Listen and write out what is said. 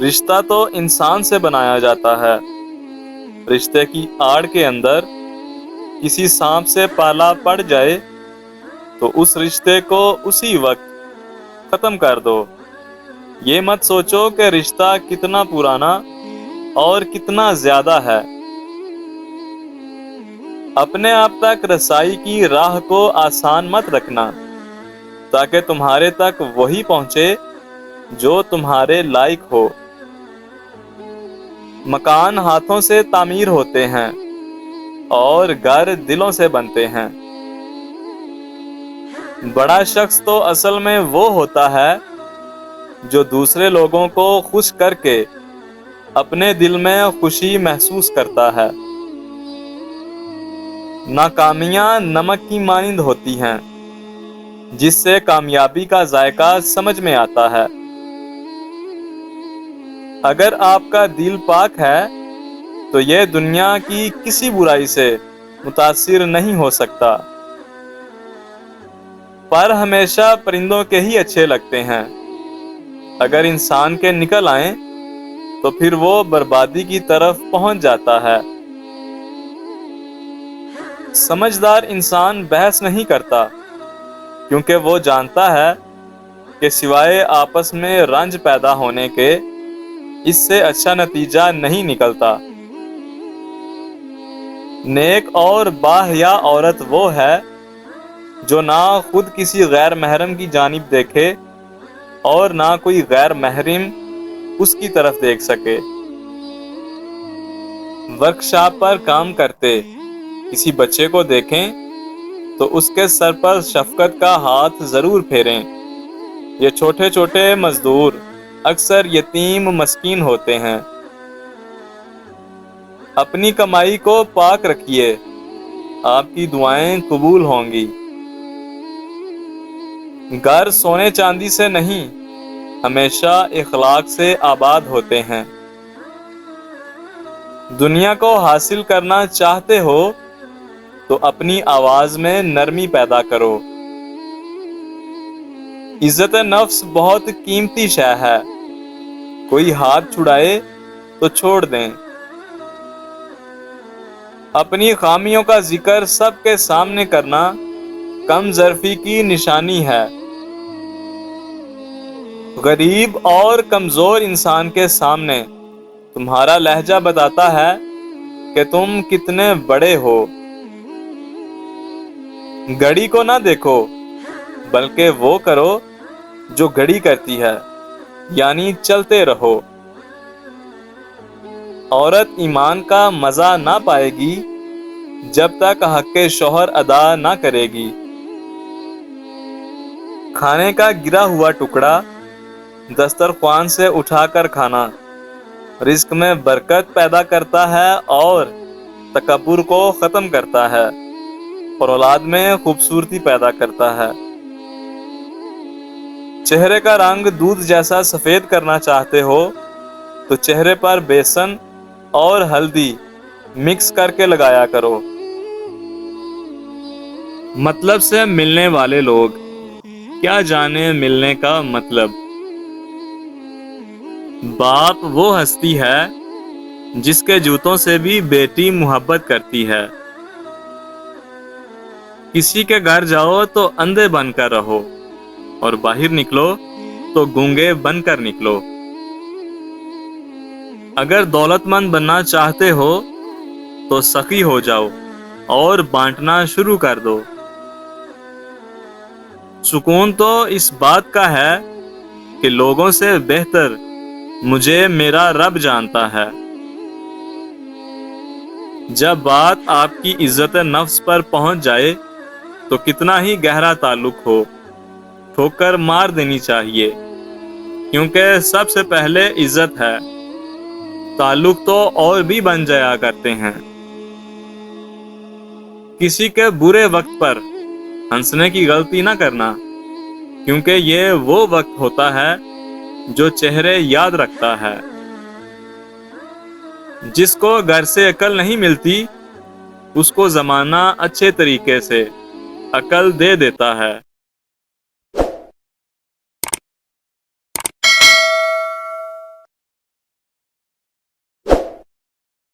رشتہ تو انسان سے بنایا جاتا ہے۔ رشتے کی آڑ کے اندر کسی سانپ سے پالا پڑ جائے تو اس رشتے کو اسی وقت ختم کر دو۔ یہ مت سوچو کہ رشتہ کتنا پرانا اور کتنا زیادہ ہے۔ اپنے آپ تک رسائی کی راہ کو آسان مت رکھنا، تاکہ تمہارے تک وہی پہنچے جو تمہارے لائق ہو۔ مکان ہاتھوں سے تعمیر ہوتے ہیں اور گھر دلوں سے بنتے ہیں۔ بڑا شخص تو اصل میں وہ ہوتا ہے جو دوسرے لوگوں کو خوش کر کے اپنے دل میں خوشی محسوس کرتا ہے۔ ناکامیاں نمک کی مانند ہوتی ہیں، جس سے کامیابی کا ذائقہ سمجھ میں آتا ہے۔ اگر آپ کا دل پاک ہے تو یہ دنیا کی کسی برائی سے متاثر نہیں ہو سکتا۔ پر ہمیشہ پرندوں کے ہی اچھے لگتے ہیں۔ اگر انسان کے نکل آئیں تو پھر وہ بربادی کی طرف پہنچ جاتا ہے۔ سمجھدار انسان بحث نہیں کرتا، کیونکہ وہ جانتا ہے کہ سوائے آپس میں رنج پیدا ہونے کے اس سے اچھا نتیجہ نہیں نکلتا۔ نیک اور باحیا عورت وہ ہے جو نہ خود کسی غیر محرم کی جانب دیکھے اور نہ کوئی غیر محرم اس کی طرف دیکھ سکے۔ ورکشاپ پر کام کرتے کسی بچے کو دیکھیں تو اس کے سر پر شفقت کا ہاتھ ضرور پھیریں۔ یہ چھوٹے چھوٹے مزدور اکثر یتیم مسکین ہوتے ہیں۔ اپنی کمائی کو پاک رکھیے، آپ کی دعائیں قبول ہوں گی۔ گھر سونے چاندی سے نہیں، ہمیشہ اخلاق سے آباد ہوتے ہیں۔ دنیا کو حاصل کرنا چاہتے ہو تو اپنی آواز میں نرمی پیدا کرو۔ عزت نفس بہت قیمتی شے ہے، کوئی ہاتھ چھڑائے تو چھوڑ دیں۔ اپنی خامیوں کا ذکر سب کے سامنے کرنا کم ظرفی کی نشانی ہے۔ غریب اور کمزور انسان کے سامنے تمہارا لہجہ بتاتا ہے کہ تم کتنے بڑے ہو۔ گھڑی کو نہ دیکھو، بلکہ وہ کرو جو گھڑی کرتی ہے، یعنی چلتے رہو۔ عورت ایمان کا مزہ نہ پائے گی جب تک حق شوہر ادا نہ کرے گی۔ کھانے کا گرا ہوا ٹکڑا دسترخوان سے اٹھا کر کھانا رزق میں برکت پیدا کرتا ہے اور تکبر کو ختم کرتا ہے اور اولاد میں خوبصورتی پیدا کرتا ہے۔ چہرے کا رنگ دودھ جیسا سفید کرنا چاہتے ہو تو چہرے پر بیسن اور ہلدی مکس کر کے لگایا کرو۔ مطلب سے ملنے والے لوگ کیا جانے ملنے کا مطلب۔ باپ وہ ہستی ہے جس کے جوتوں سے بھی بیٹی محبت کرتی ہے۔ کسی کے گھر جاؤ تو اندھے بن کر رہو اور باہر نکلو تو گونگے بن کر نکلو۔ اگر دولت مند بننا چاہتے ہو تو سخی ہو جاؤ اور بانٹنا شروع کر دو۔ سکون تو اس بات کا ہے کہ لوگوں سے بہتر مجھے میرا رب جانتا ہے۔ جب بات آپ کی عزت نفس پر پہنچ جائے تو کتنا ہی گہرا تعلق ہو، ٹھوکر مار دینی چاہیے، کیونکہ سب سے پہلے عزت ہے، تعلق تو اور بھی بن جایا کرتے ہیں۔ کسی کے برے وقت پر ہنسنے کی غلطی نہ کرنا، کیونکہ یہ وہ وقت ہوتا ہے جو چہرے یاد رکھتا ہے۔ جس کو گھر سے عقل نہیں ملتی، اس کو زمانہ اچھے طریقے سے عقل دے دیتا ہے۔